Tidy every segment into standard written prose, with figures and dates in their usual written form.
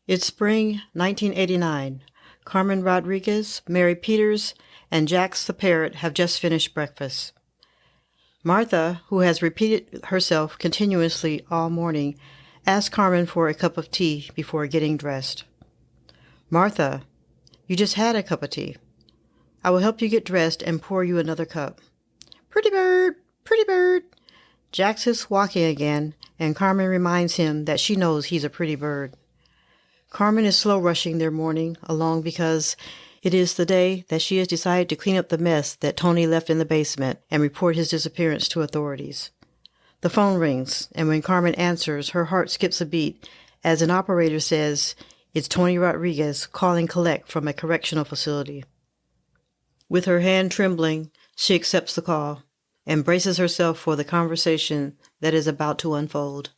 It's spring 1989. Carmen Rodriguez, Mary Peters, and Jax the parrot have just finished breakfast. Martha, who has repeated herself continuously all morning, asks Carmen for a cup of tea before getting dressed. Martha, you just had a cup of tea. I will help you get dressed and pour you another cup. Pretty bird, pretty bird. Jax is walking again, and Carmen reminds him that she knows he's a pretty bird. Carmen is slow rushing their morning along because it is the day that she has decided to clean up the mess that Tony left in the basement and report his disappearance to authorities. The phone rings, and when Carmen answers, her heart skips a beat as an operator says it's Tony Rodriguez calling collect from a correctional facility. With her hand trembling, she accepts the call and braces herself for the conversation that is about to unfold.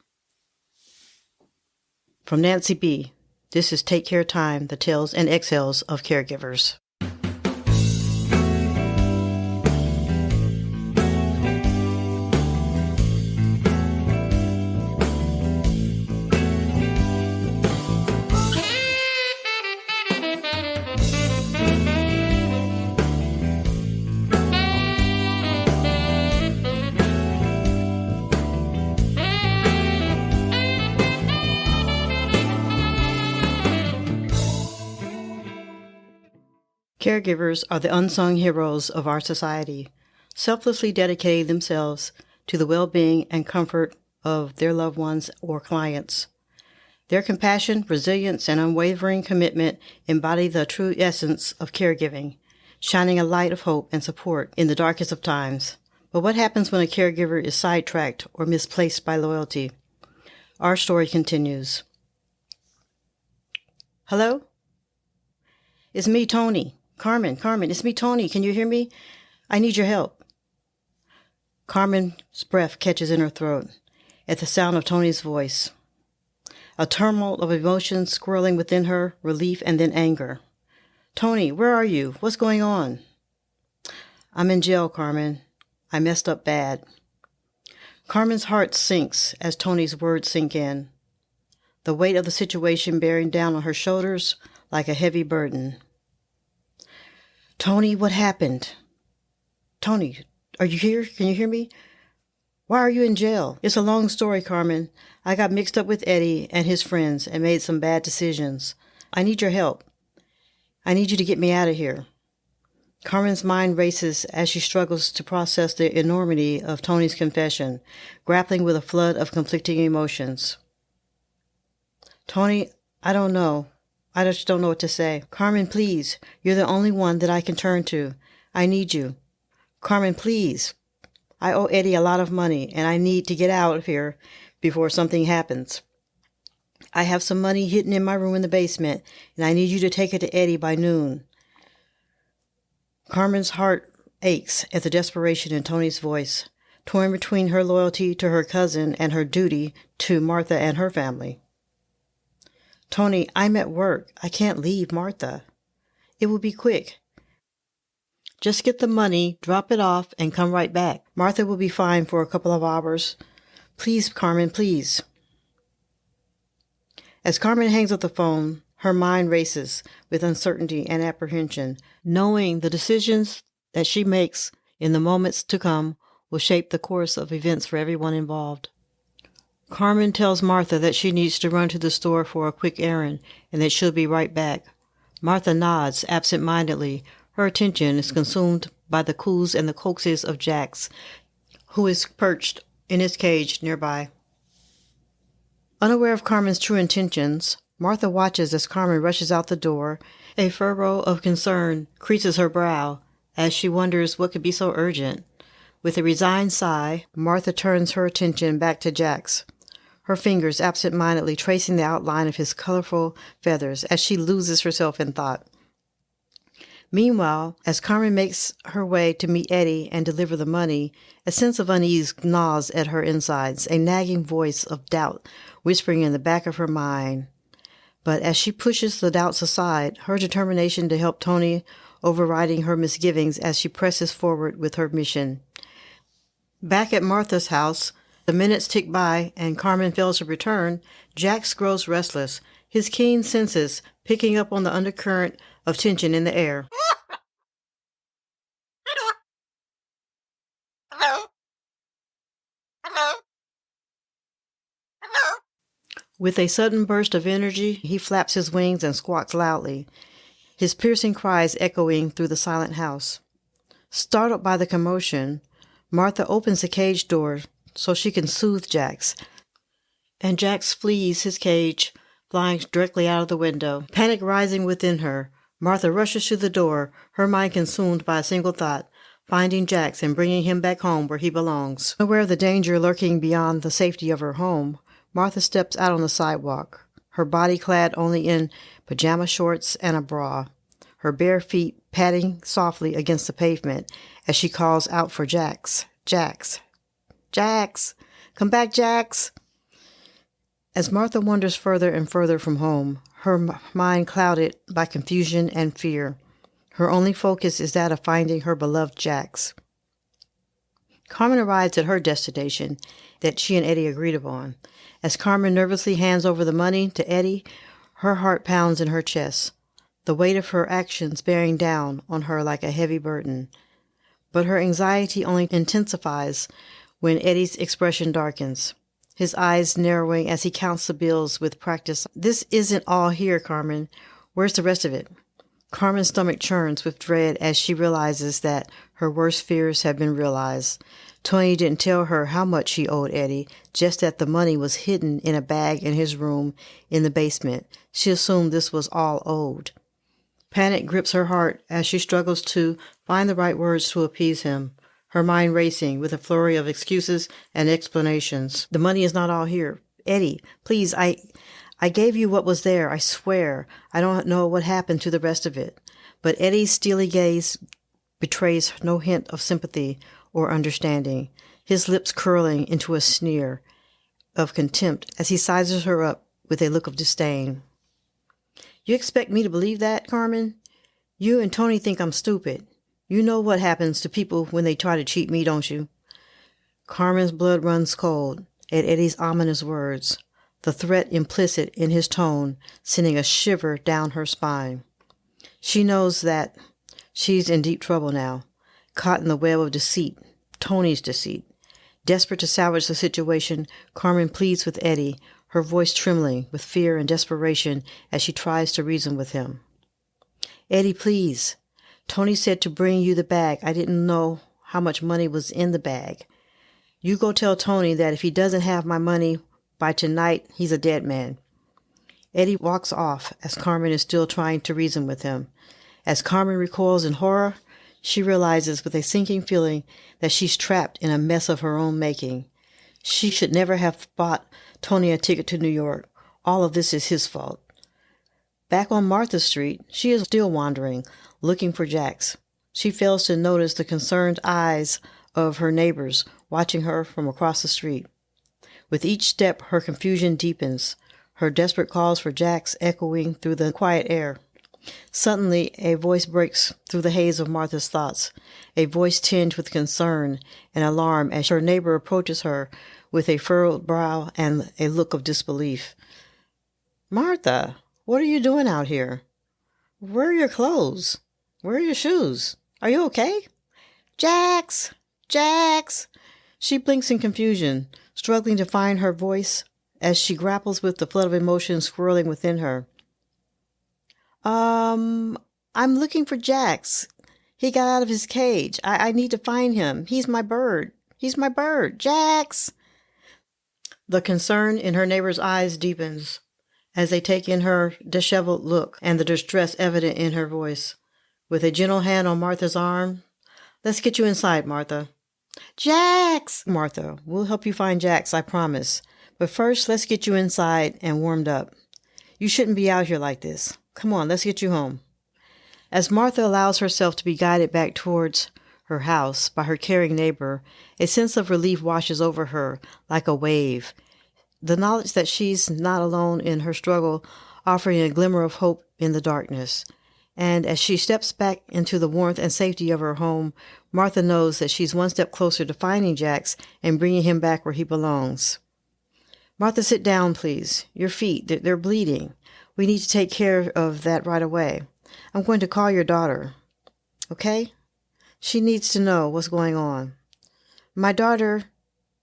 From Nancy B., this is Take Care Time, the tales and exhales of caregivers. Caregivers are the unsung heroes of our society, selflessly dedicating themselves to the well-being and comfort of their loved ones or clients. Their compassion, resilience, and unwavering commitment embody the true essence of caregiving, shining a light of hope and support in the darkest of times. But what happens when a caregiver is sidetracked or misplaced by loyalty? Our story continues. Hello? It's me, Tony. Carmen, it's me, Tony. Can you hear me? I need your help. Carmen's breath catches in her throat at the sound of Tony's voice. A tumult of emotions swirling within her, relief and then anger. Tony, where are you? What's going on? I'm in jail, Carmen. I messed up bad. Carmen's heart sinks as Tony's words sink in, the weight of the situation bearing down on her shoulders like a heavy burden. Tony, what happened? Tony, are you here? Can you hear me? Why are you in jail? It's a long story, Carmen. I got mixed up with Eddie and his friends and made some bad decisions. I need your help. I need you to get me out of here. Carmen's mind races as she struggles to process the enormity of Tony's confession, grappling with a flood of conflicting emotions. Tony, I don't know. I just don't know what to say. Carmen, please. You're the only one that I can turn to. I need you. Carmen, please. I owe Eddie a lot of money, and I need to get out of here before something happens. I have some money hidden in my room in the basement, and I need you to take it to Eddie by noon. Carmen's heart aches at the desperation in Tony's voice, torn between her loyalty to her cousin and her duty to Martha and her family. Tony, I'm at work. I can't leave Martha. It will be quick. Just get the money, drop it off, and come right back. Martha will be fine for a couple of hours. Please, Carmen, please. As Carmen hangs up the phone, her mind races with uncertainty and apprehension, knowing the decisions that she makes in the moments to come will shape the course of events for everyone involved. Carmen tells Martha that she needs to run to the store for a quick errand and that she'll be right back. Martha nods absent-mindedly. Her attention is consumed by the coos and the coaxes of Jax, who is perched in his cage nearby. Unaware of Carmen's true intentions, Martha watches as Carmen rushes out the door. A furrow of concern creases her brow as she wonders what could be so urgent. With a resigned sigh, Martha turns her attention back to Jax, her fingers absent-mindedly tracing the outline of his colorful feathers as she loses herself in thought. Meanwhile, as Carmen makes her way to meet Eddie and deliver the money, a sense of unease gnaws at her insides, a nagging voice of doubt whispering in the back of her mind. But as she pushes the doubts aside, her determination to help Tony overriding her misgivings as she presses forward with her mission. Back at Martha's house, The minutes tick by, and Carmen fails to return. Jax grows restless, his keen senses picking up on the undercurrent of tension in the air. With a sudden burst of energy, he flaps his wings and squawks loudly, his piercing cries echoing through the silent house. Startled by the commotion, Martha opens the cage door so she can soothe Jax, and Jax flees his cage, flying directly out of the window. Panic rising within her, Martha rushes to the door, her mind consumed by a single thought, finding Jax and bringing him back home where he belongs. Aware of the danger lurking beyond the safety of her home, Martha steps out on the sidewalk, her body clad only in pajama shorts and a bra, her bare feet padding softly against the pavement as she calls out for Jax. Jax! Jax! Come back, Jax! As Martha wanders further and further from home, her mind clouded by confusion and fear, her only focus is that of finding her beloved Jax. Carmen arrives at her destination that she and Eddie agreed upon. As Carmen nervously hands over the money to Eddie, her heart pounds in her chest, the weight of her actions bearing down on her like a heavy burden. But her anxiety only intensifies when Eddie's expression darkens, his eyes narrowing as he counts the bills with practice. This isn't all here, Carmen. Where's the rest of it? Carmen's stomach churns with dread as she realizes that her worst fears have been realized. Tony didn't tell her how much he owed Eddie, just that the money was hidden in a bag in his room in the basement. She assumed this was all owed. Panic grips her heart as she struggles to find the right words to appease him, her mind racing with a flurry of excuses and explanations. The money is not all here. Eddie, please, I gave you what was there, I swear. I don't know what happened to the rest of it. But Eddie's steely gaze betrays no hint of sympathy or understanding, his lips curling into a sneer of contempt as he sizes her up with a look of disdain. You expect me to believe that, Carmen? You and Tony think I'm stupid. You know what happens to people when they try to cheat me, don't you? Carmen's blood runs cold at Eddie's ominous words, the threat implicit in his tone sending a shiver down her spine. She knows that she's in deep trouble now, caught in the web of deceit, Tony's deceit. Desperate to salvage the situation, Carmen pleads with Eddie, her voice trembling with fear and desperation as she tries to reason with him. Eddie, please. Tony said to bring you the bag. I didn't know how much money was in the bag. You go tell Tony that if he doesn't have my money by tonight, he's a dead man. Eddie walks off as Carmen is still trying to reason with him. As Carmen recoils in horror, she realizes with a sinking feeling that she's trapped in a mess of her own making. She should never have bought Tony a ticket to New York. All of this is his fault. Back on Martha Street, she is still wandering, looking for Jax. She fails to notice the concerned eyes of her neighbors watching her from across the street. With each step, her confusion deepens, her desperate calls for Jax echoing through the quiet air. Suddenly, a voice breaks through the haze of Martha's thoughts, a voice tinged with concern and alarm as her neighbor approaches her with a furrowed brow and a look of disbelief. Martha, what are you doing out here? Where are your clothes? Where are your shoes? Are you okay? Jax! Jax! She blinks in confusion, struggling to find her voice as she grapples with the flood of emotions swirling within her. I'm looking for Jax. He got out of his cage. I need to find him. He's my bird. He's my bird. Jax! The concern in her neighbor's eyes deepens as they take in her disheveled look and the distress evident in her voice. With a gentle hand on Martha's arm, let's get you inside, Martha. Jax! Martha, we'll help you find Jax, I promise. But first, let's get you inside and warmed up. You shouldn't be out here like this. Come on, let's get you home. As Martha allows herself to be guided back towards her house by her caring neighbor, a sense of relief washes over her like a wave. The knowledge that she's not alone in her struggle, offering a glimmer of hope in the darkness. And as she steps back into the warmth and safety of her home, Martha knows that she's one step closer to finding Jax and bringing him back where he belongs. Martha, sit down, please. Your feet, they're bleeding. We need to take care of that right away. I'm going to call your daughter. Okay? She needs to know what's going on. My daughter...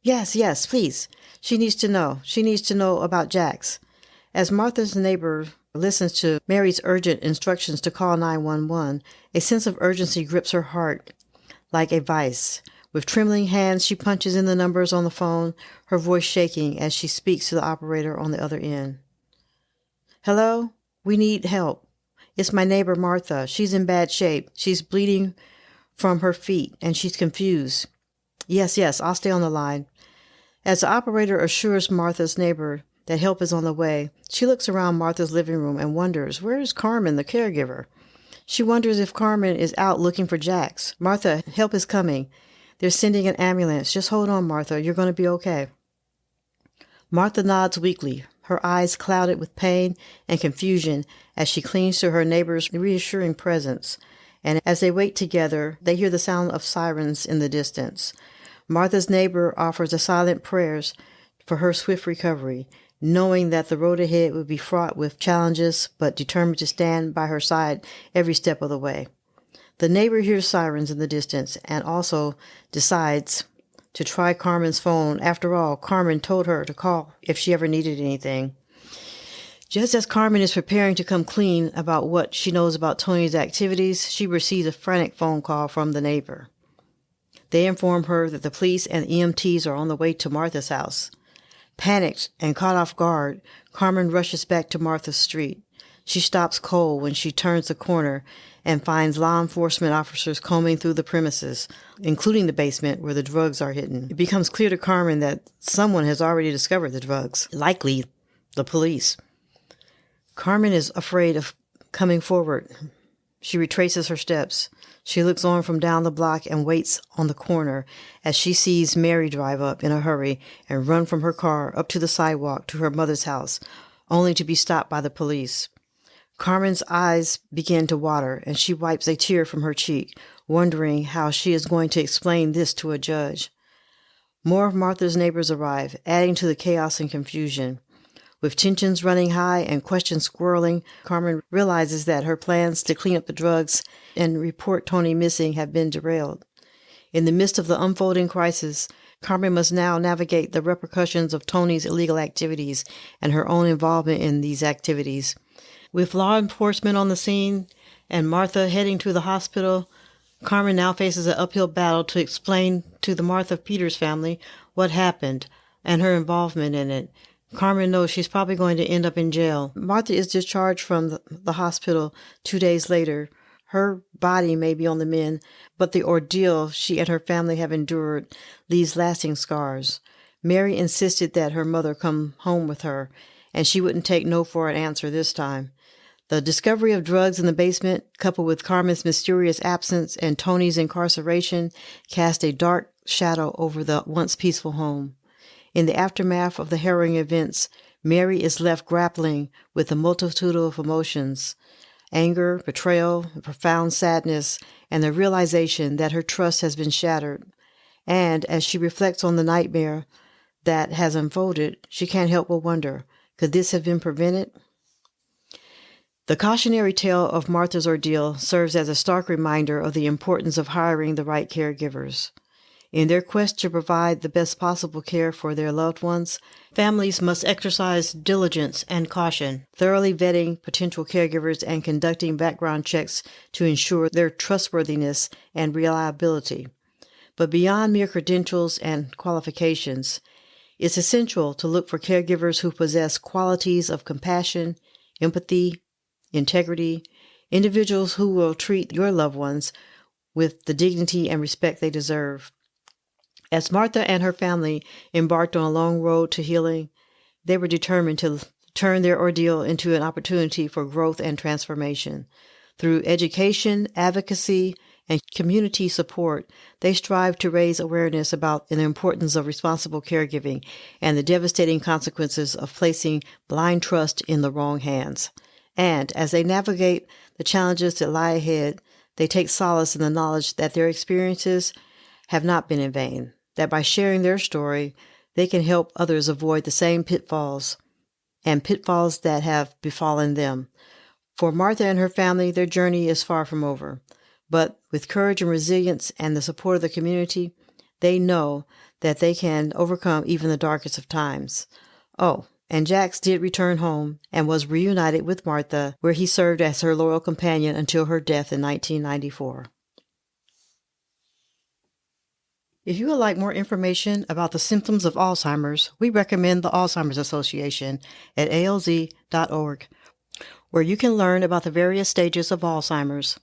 Yes, please. She needs to know. She needs to know about Jax. As Martha's neighbor listens to Mary's urgent instructions to call 911, a sense of urgency grips her heart like a vice. With trembling hands, she punches in the numbers on the phone, her voice shaking as she speaks to the operator on the other end. Hello? We need help. It's my neighbor Martha. She's in bad shape. She's bleeding from her feet, and she's confused. Yes, I'll stay on the line. As the operator assures Martha's neighbor that help is on the way, she looks around Martha's living room and wonders, where is Carmen, the caregiver? She wonders if Carmen is out looking for Jax. Martha, help is coming. They're sending an ambulance. Just hold on, Martha. You're going to be okay. Martha nods weakly, her eyes clouded with pain and confusion as she clings to her neighbor's reassuring presence. And as they wait together, they hear the sound of sirens in the distance. Martha's neighbor offers a silent prayers for her swift recovery, knowing that the road ahead would be fraught with challenges, but determined to stand by her side every step of the way. The neighbor hears sirens in the distance and also decides to try Carmen's phone. After all, Carmen told her to call if she ever needed anything. Just as Carmen is preparing to come clean about what she knows about Tony's activities, she receives a frantic phone call from the neighbor. They inform her that the police and EMTs are on the way to Martha's house. Panicked and caught off guard, Carmen rushes back to Martha's street. She stops cold when she turns the corner and finds law enforcement officers combing through the premises, including the basement where the drugs are hidden. It becomes clear to Carmen that someone has already discovered the drugs, likely the police. Carmen is afraid of coming forward. She retraces her steps. She looks on from down the block and waits on the corner as she sees Mary drive up in a hurry and run from her car up to the sidewalk to her mother's house, only to be stopped by the police. Carmen's eyes begin to water, and she wipes a tear from her cheek, wondering how she is going to explain this to a judge. More of Martha's neighbors arrive, adding to the chaos and confusion. With tensions running high and questions swirling, Carmen realizes that her plans to clean up the drugs and report Tony missing have been derailed. In the midst of the unfolding crisis, Carmen must now navigate the repercussions of Tony's illegal activities and her own involvement in these activities. With law enforcement on the scene and Martha heading to the hospital, Carmen now faces an uphill battle to explain to the Martha Peters family what happened and her involvement in it. Carmen knows she's probably going to end up in jail. Martha is discharged from the hospital 2 days later. Her body may be on the mend, but the ordeal she and her family have endured leaves lasting scars. Mary insisted that her mother come home with her, and she wouldn't take no for an answer this time. The discovery of drugs in the basement, coupled with Carmen's mysterious absence and Tony's incarceration, cast a dark shadow over the once peaceful home. In the aftermath of the harrowing events, Mary is left grappling with a multitude of emotions: anger, betrayal, profound sadness, and the realization that her trust has been shattered. And as she reflects on the nightmare that has unfolded, she can't help but wonder, could this have been prevented? The cautionary tale of Martha's ordeal serves as a stark reminder of the importance of hiring the right caregivers. In their quest to provide the best possible care for their loved ones, families must exercise diligence and caution, thoroughly vetting potential caregivers and conducting background checks to ensure their trustworthiness and reliability. But beyond mere credentials and qualifications, it's essential to look for caregivers who possess qualities of compassion, empathy, integrity, individuals who will treat your loved ones with the dignity and respect they deserve. As Martha and her family embarked on a long road to healing, they were determined to turn their ordeal into an opportunity for growth and transformation. Through education, advocacy, and community support, they strive to raise awareness about the importance of responsible caregiving and the devastating consequences of placing blind trust in the wrong hands. And as they navigate the challenges that lie ahead, they take solace in the knowledge that their experiences have not been in vain, that by sharing their story, they can help others avoid the same pitfalls that have befallen them. For Martha and her family, their journey is far from over. But with courage and resilience and the support of the community, they know that they can overcome even the darkest of times. Oh, and Jax did return home and was reunited with Martha, where he served as her loyal companion until her death in 1994. If you would like more information about the symptoms of Alzheimer's, we recommend the Alzheimer's Association at alz.org, where you can learn about the various stages of Alzheimer's.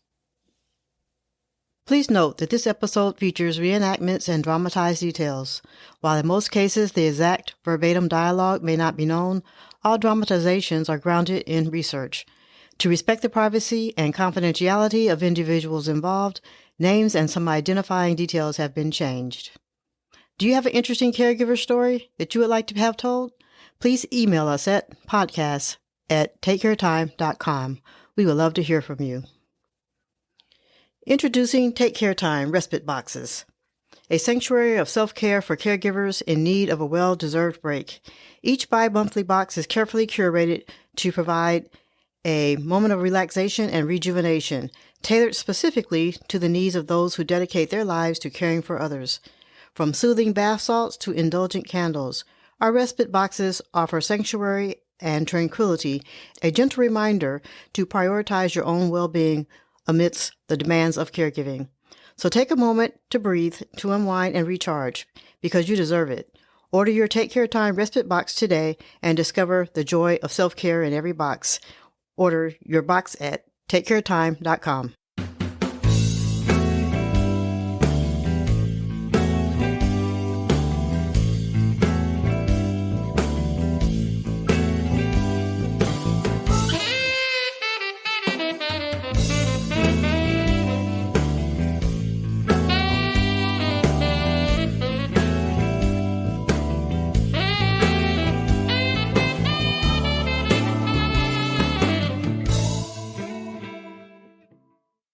Please note that this episode features reenactments and dramatized details. While in most cases the exact verbatim dialogue may not be known, all dramatizations are grounded in research. To respect the privacy and confidentiality of individuals involved, names and some identifying details have been changed. Do you have an interesting caregiver story that you would like to have told? Please email us at podcast@takecaretime.com. We would love to hear from you. Introducing Take Care Time Respite Boxes, a sanctuary of self-care for caregivers in need of a well-deserved break. Each bi-monthly box is carefully curated to provide a moment of relaxation and rejuvenation, tailored specifically to the needs of those who dedicate their lives to caring for others. From soothing bath salts to indulgent candles, our respite boxes offer sanctuary and tranquility, a gentle reminder to prioritize your own well-being amidst the demands of caregiving. So take a moment to breathe, to unwind and recharge, because you deserve it. Order your Take Care Time Respite Box today and discover the joy of self-care in every box. Order your box at takecaretime.com.